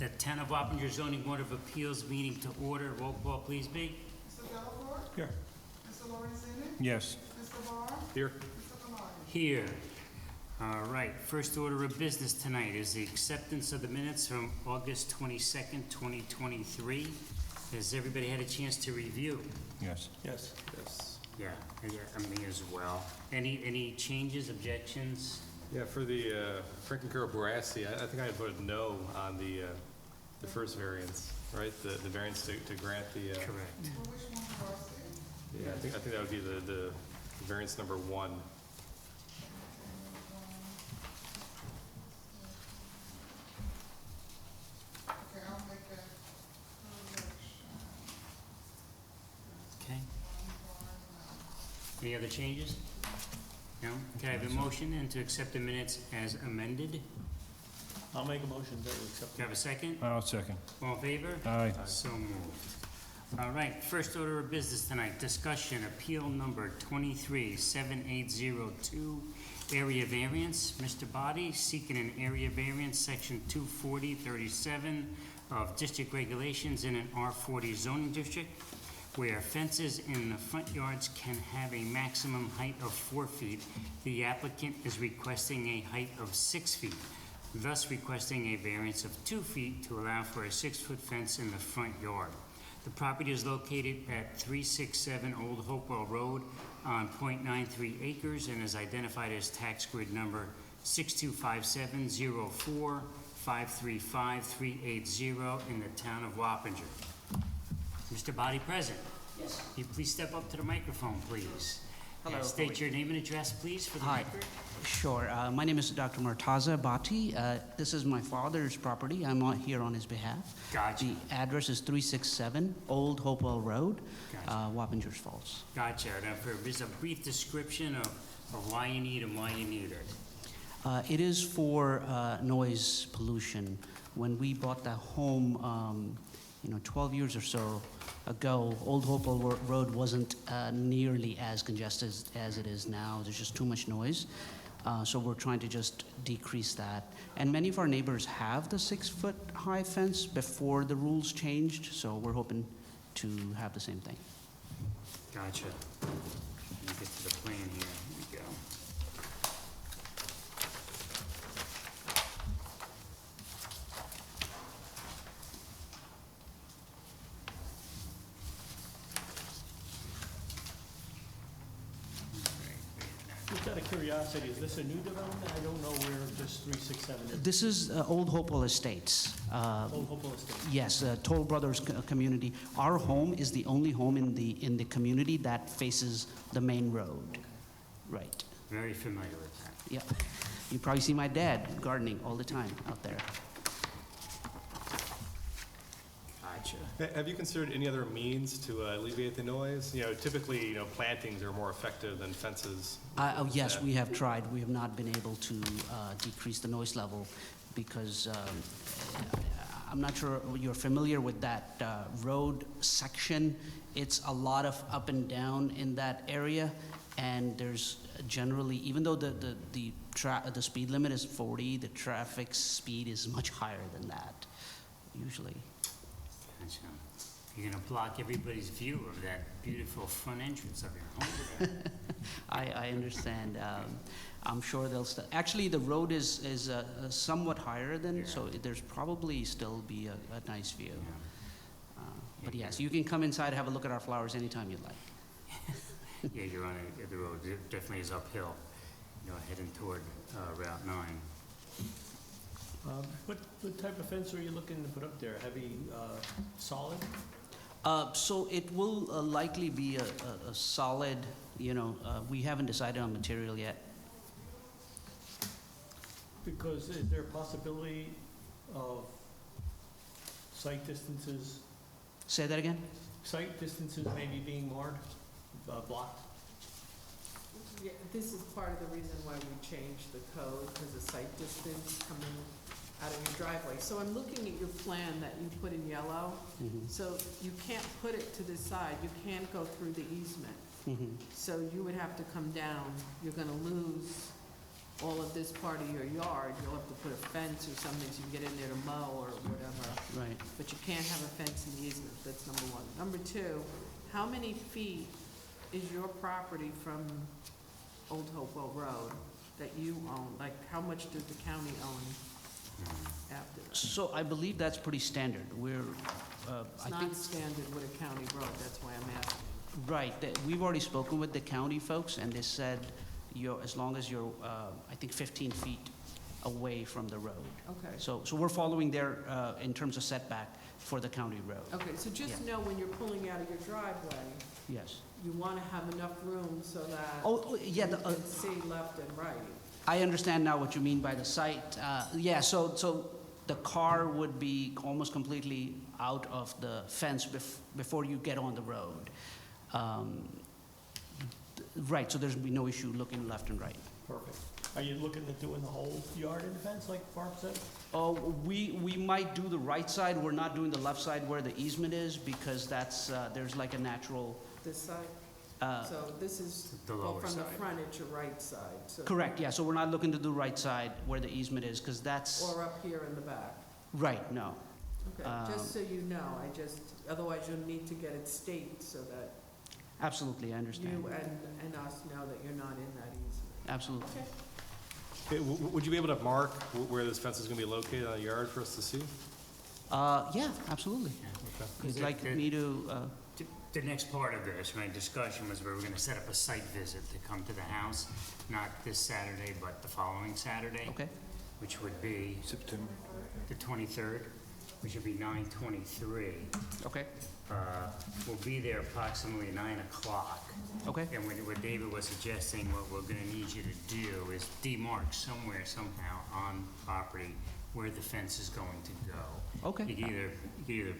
The Town of Wappinger Zoning Board of Appeals meeting to order. Roll call, please, be. Mr. Delacorte? Here. Mr. Lorenzini? Yes. Mr. Barr? Here. Mr. Kamali? Here. All right, first order of business tonight is the acceptance of the minutes from August 22nd, 2023. Has everybody had a chance to review? Yes. Yes. Yes. Yeah, me as well. Any changes, objections? Yeah, for the Frank and Carol Borassi, I think I voted no on the first variance, right? The variance to grant the. Correct. For which one was it? Yeah, I think that would be the variance number 1. Okay, I'll make that correction. Okay. Any other changes? No? Can I have a motion and to accept the minutes as amended? I'll make a motion that we accept. Can I have a second? I'll second. All in favor? Aye. So moved. All right, first order of business tonight, discussion, appeal number 23-7802, area variance. Mr. Body seeking an area variance, section 240-37 of district regulations in an R40 zoning district, where fences in the front yards can have a maximum height of 4 feet. The applicant is requesting a height of 6 feet, thus requesting a variance of 2 feet to allow for a 6-foot fence in the front yard. The property is located at 367 Old Hopewell Road on .93 acres and is identified as tax grid number 625704535380 in the town of Wappinger. Mr. Body present. Yes. Can you please step up to the microphone, please? Hello. And state your name and address, please, for the Hi. record. Sure. My name is Dr. Murtaza Bhatti. This is my father's property. I'm here on his behalf. Gotcha. The address is 367 Old Hopewell Road, Gotcha. Wappingers Falls. Gotcha. Now, just a brief description of why you need and why you need it. It is for noise pollution. When we bought the home, 12 years or so ago, Old Hopewell Road wasn't nearly as congested as it is now. There's just too much noise. So we're trying to just decrease that. And many of our neighbors have the 6-foot high fence before the rules changed, so we're hoping to have the same thing. Gotcha. Let me get to the plan here. Here we go. Just out of curiosity, is this a new development? I don't know where this 367 is. This is Old Hopewell Estates. Old Hopewell Estate. Yes, Toll Brothers community. Our home is the only home in the community that faces the main road. Right. Very familiar with that. Yeah. You probably see my dad gardening all the time out there. Gotcha. Have you considered any other means to alleviate the noise? Typically, plantings are more effective than fences. Yes, we have tried. We have not been able to decrease the noise level because I'm not sure you're familiar with that road section. It's a lot of up and down in that area, and there's generally, even though the speed limit is 40, the traffic speed is much higher than that, usually. Gotcha. You're gonna block everybody's view of that beautiful front entrance of your home. I understand. I'm sure they'll actually, the road is somewhat higher than, Yeah. so there's probably still be a nice view. Yeah. But yes, you can come inside, have a look at our flowers anytime you'd like. Yeah, you're on the road. It definitely is uphill, heading toward Route 9. What type of fence are you looking to put up there? Heavy, solid? So it will likely be a solid, we haven't decided on material yet. Because is there a possibility of site distances Say that again? maybe being marred, blocked? Yeah, this is part of the reason why we changed the code, because of sight distance coming out of your driveway. So I'm looking at your plan that you put in yellow. Mhm. So you can't put it to the side, you can't go through the easement. Mhm. So you would have to come down, you're gonna lose all of this part of your yard. You'll have to put a fence or something so you can get in there to mow or whatever. but you can't have a fence in the easement, that's number one. Number two, how many feet is your property from Old Hopewell Road that you own? Like, how much does the county own after that? So I believe that's pretty standard. We're, It's I think, non-standard with a county road, that's why I'm asking. right, we've already spoken with the county folks, and they said as long as you're, I think 15 feet away from the road. Okay. So we're following their, in terms of setback for the county road. Okay, so just know when you're pulling out of your driveway, Yes. you want to have enough room so that Oh, yeah, you can see left and right. I understand now what you mean by the site. Yeah, so the car would be almost completely out of the fence before you get on the road. Right, so there's be no issue looking left and right. Perfect. Are you looking at doing the whole yard in the fence, like Barb said? Oh, we might do the right side. We're not doing the left side where the easement is because that's, there's like a natural, This side? uh, So this is, The well, lower from the side. front, it's your right side. So- correct, yeah, so we're not looking to do right side where the easement is because that's, Or up here in the back. right, no. Okay, just so you know, otherwise you'll need to get it staked so that Absolutely, I understand. you and us know that you're not in that easement. Absolutely. Okay. Hey, would you be able to mark where this fence is going to be located on the yard for us to see? Yeah, absolutely. Yeah. You'd like me to, The next part of this, my discussion was we were gonna set up a site visit to come to the house, not this Saturday, but the following Saturday. okay, Which would be September. the 23rd, which would be 9/23. okay, We'll be there approximately 9 o'clock. okay. And what David was suggesting, what we're gonna need you to do is demarc somewhere, somehow, on property where the fence is going to go. Okay. You can either,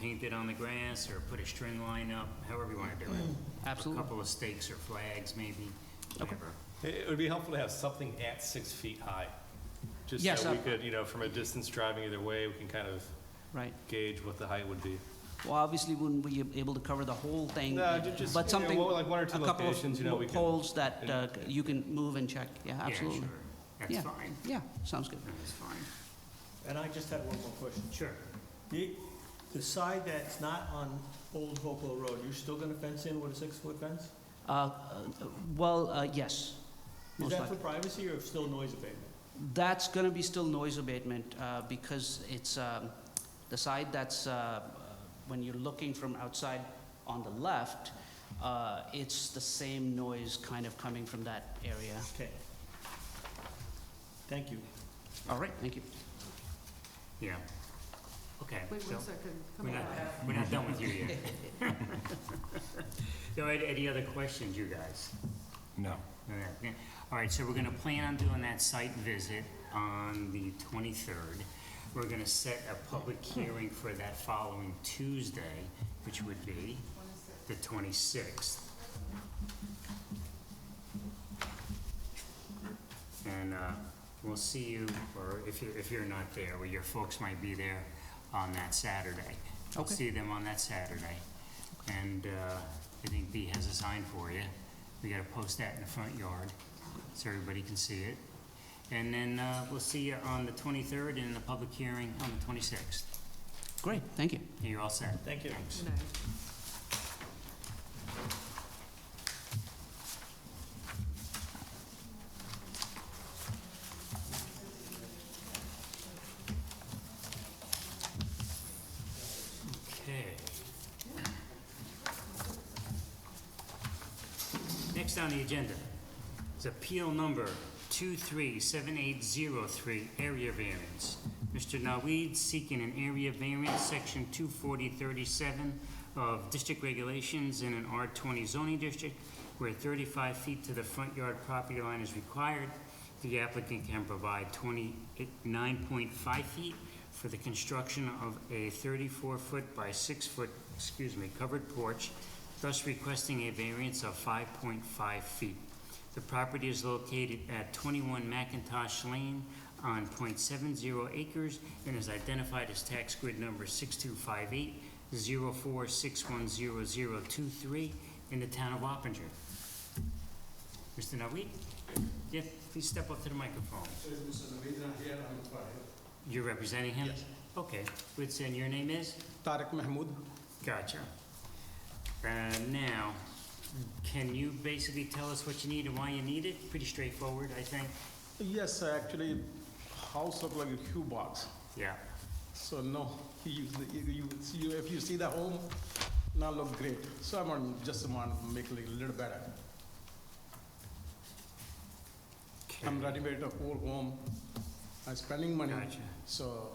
paint it on the grass or put a string line up, however you wanna do it. Absolutely. A couple of stakes or flags, maybe, Okay. whatever. It would be helpful to have something at 6 feet high. Just Yes, so we could, from a distance driving either way, we can kind of Right. gauge what the height would be. Well, obviously, wouldn't be able to cover the whole thing. No, just, But something, like one or two a couple locations, we of can. poles that you can move and check. Yeah, absolutely. Yeah, sure. That's Yeah. fine. Yeah, sounds good. That's fine. And I just had one more question. Sure. The side that's not on Old Hopewell Road, you're still gonna fence in with a 6-foot fence? Yes. Is Most that likely. for privacy or still noise abatement? That's going to be still noise abatement because it's the side that's, when you're looking from outside on the left, it's the same noise kind of coming from that area. Okay. Thank you. All right, thank you. Yeah. Okay. Wait so one second, come We're on. not, we're not done with you yet. So, any other questions, you guys? No. Yeah. All right, so we're gonna plan on doing that site visit on the 23rd. We're gonna set a public hearing for that following Tuesday, which would be the 26th. And we'll see you, or if you're not there, or your folks might be there on that Saturday. I'll Okay. see them on that Saturday. And I think B has a sign for you. We gotta post that in the front yard, so everybody can see it. And then we'll see you on the 23rd and the public hearing on the 26th. Great, thank you. And you're all set. Thank you. Thanks. Good night. Okay. Next on the agenda is appeal number 237803, area variance. Mr. Naweed seeking an area variance, section 24037 of district regulations in an R20 zoning district where 35 feet to the front yard property line is required. The applicant can provide 29.5 feet for the construction of a 34-foot by 6-foot, covered porch, thus requesting a variance of 5.5 feet. The property is located at 21 McIntosh Lane on .70 acres and is identified as tax grid number 6258-04610023 in the town of Wappinger. Mr. Naweed? Yeah, please step up to the microphone. You're representing him? Yes. Okay, Wits, and your name is? Tariq Mahmood. Gotcha. Now, can you basically tell us what you need and why you need it? Pretty straightforward, I think. Yes, actually, house look like a huge box. Yeah. So no, if you see the home, now look great. So I want to make it a little better. I'm renovating the whole home. I'm spending money. Gotcha. So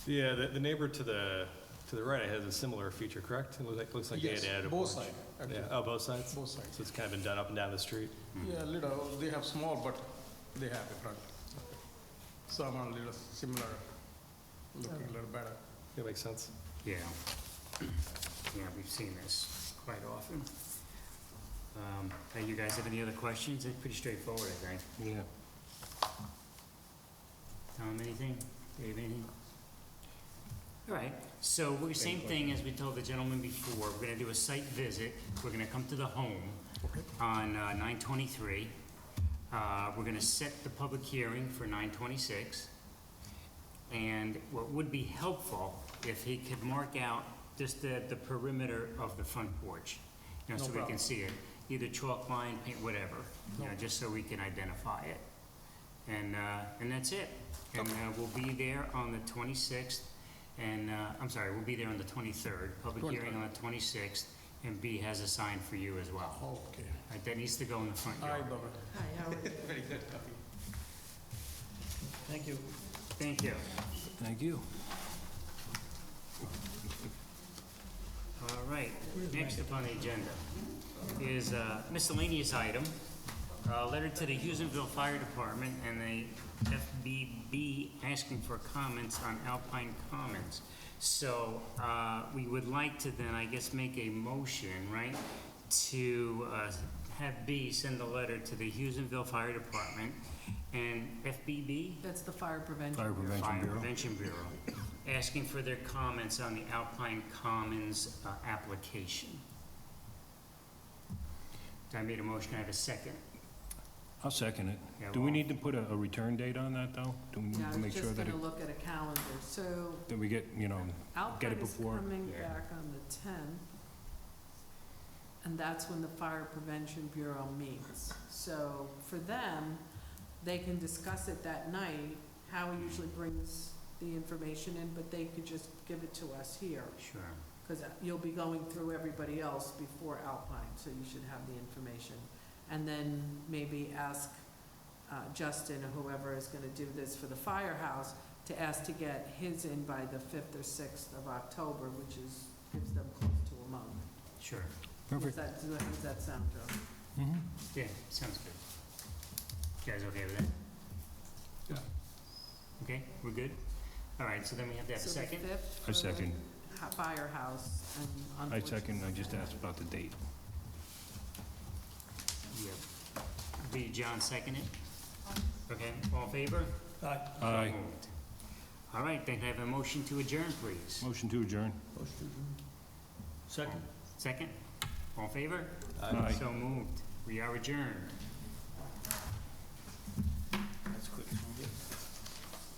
Yeah, the neighbor to the right has a similar feature, correct? It looks like they had yes, added a porch. both sides. Actually. Yeah, oh, both sides? Both sides. So it's kind of been done up and down the street? Yeah, little. They have small, but they have a front. So I'm a little similar, looking a little better. That makes sense. Yeah. Yeah, we've seen this quite often. You guys have any other questions? It's pretty straightforward, I think. Yeah. Tom, anything? Dave, anything? All right, so we're, same thing as we told the gentleman before. We're gonna do a site visit. We're gonna come to the home on 9/23. We're gonna set the public hearing for 9/26. And what would be helpful, if he could mark out just the perimeter of the front porch, you know, No so we can problem. see it. Either chalk line, paint, whatever, you know, just so we can identify it. And that's it. And we'll be there on the 26th, and, I'm sorry, we'll be there on the 23rd, public hearing on the 26th, and B has a sign for you as well. Okay. Right, that needs to go in the front I yard. love it. Hi, how are you? Very good copy. Thank you. Thank you. Thank you. All right, next up on the agenda is a miscellaneous item, a letter to the Hughesville Fire Department and the FBB asking for comments on Alpine Commons. So, we would like to then, I guess, make a motion, right, to have B send a letter to the Hughesville Fire Department and FBB? That's the fire prevention. Fire Bureau. Prevention Fire Bureau. Prevention Bureau, asking for their comments on the Alpine Commons application. I made a motion, I have a second. I'll second it. Yeah, Do we well- need to put a return date on that, though? Do we need Yeah, I to make was sure just that gonna look at a calendar, so that we get, get Alpine it is before? coming Yeah. back on the 10th, and that's when the Fire Prevention Bureau meets. So for them, they can discuss it that night. Howie usually brings the information in, but they could just give it to us here, Sure. because you'll be going through everybody else before Alpine, so you should have the information. And then maybe ask Justin or whoever is gonna do this for the firehouse to ask to get his in by the 5th or 6th of October, which gives them close to a month. Sure. Perfect. Does that sound, Joe? Mhm. Yeah, sounds good. You guys okay with that? Yeah. Okay, we're good? All right, so then we have to have a So the second? 5th I for the second. Firehouse, and I unfortunately. second, I just asked about the date. Yep. Did John second it? Okay, all in favor? Aye. So Aye. moved. All right, then I have a motion to adjourn, please. Motion to adjourn. Motion to adjourn. Second? Second? All in favor? Aye. So moved. We are adjourned. That's quick.